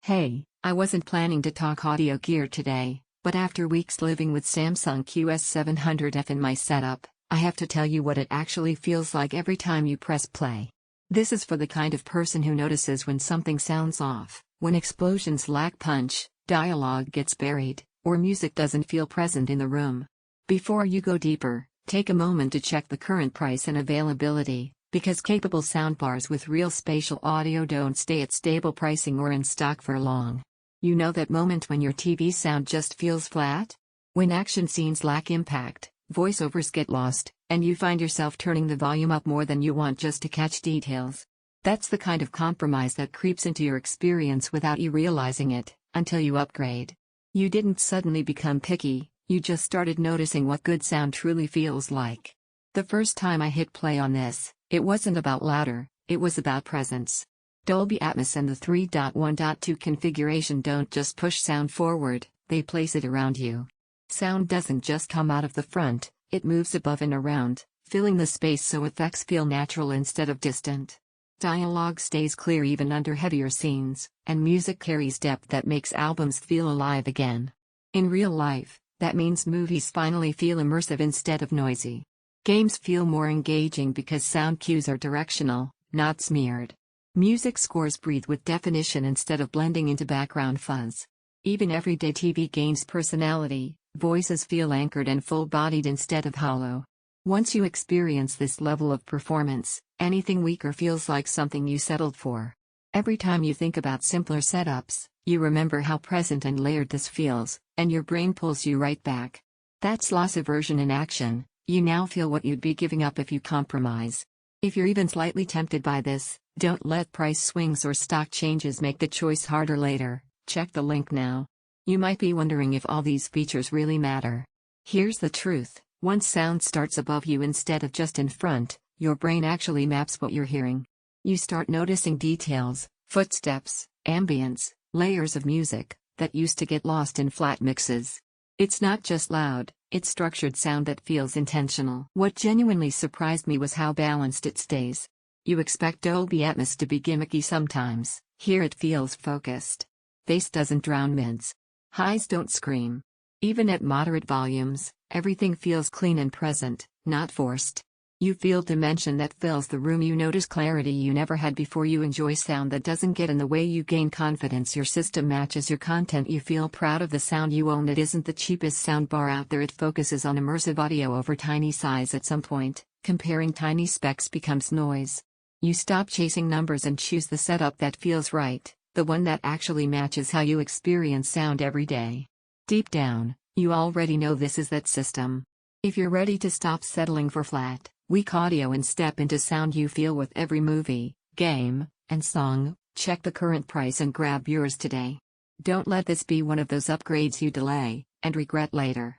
Hey, I wasn't planning to talk audio gear today, but after weeks living with Samsung QS700F in my setup, I have to tell you what it actually feels like every time you press play. This is for the kind of person who notices when something sounds off, when explosions lack punch, dialogue gets buried, or music doesn't feel present in the room. Before you go deeper, take a moment to check the current price and availability, because capable soundbars with real spatial audio don't stay at stable pricing or in stock for long. You know that moment when your TV sound just feels flat? When action scenes lack impact, voiceovers get lost, and you find yourself turning the volume up more than you want just to catch details. That's the kind of compromise that creeps into your experience without you realizing it, until you upgrade. You didn't suddenly become picky, you just started noticing what good sound truly feels like. The first time I hit play on this, it wasn't about louder, it was about presence. Dolby Atmos and the 3.1.2 configuration don't just push sound forward, they place it around you. Sound doesn't just come out of the front, it moves above and around, filling the space so effects feel natural instead of distant. Dialogue stays clear even under heavier scenes, and music carries depth that makes albums feel alive again. In real life, that means movies finally feel immersive instead of noisy. Games feel more engaging because sound cues are directional, not smeared. Music scores breathe with definition instead of blending into background fuzz. Even everyday TV gains personality, voices feel anchored and full-bodied instead of hollow. Once you experience this level of performance, anything weaker feels like something you settled for. Every time you think about simpler setups, you remember how present and layered this feels, and your brain pulls you right back. That's loss aversion in action. You now feel what you'd be giving up if you compromise. If you're even slightly tempted by this, don't let price swings or stock changes make the choice harder later. Check the link now. You might be wondering if all these features really matter. Here's the truth. Once sound starts above you instead of just in front, your brain actually maps what you're hearing. You start noticing details, footsteps, ambience, layers of music, that used to get lost in flat mixes. It's not just loud, it's structured sound that feels intentional. What genuinely surprised me was how balanced it stays. You expect Dolby Atmos to be gimmicky sometimes, here it feels focused. Bass doesn't drown mids. Highs don't scream. Even at moderate volumes, everything feels clean and present, not forced. You feel dimension that fills the room. You notice clarity you never had before. You enjoy sound that doesn't get in the way. You gain confidence. Your system matches your content. You feel proud of the sound you own. It isn't the cheapest soundbar out there. It focuses on immersive audio over tiny size. At some point, comparing tiny specs becomes noise. You stop chasing numbers and choose the setup that feels right, the one that actually matches how you experience sound every day. Deep down, you already know this is that system. If you're ready to stop settling for flat, weak audio and step into sound you feel with every movie, game, and song, check the current price and grab yours today. Don't let this be one of those upgrades you delay and regret later.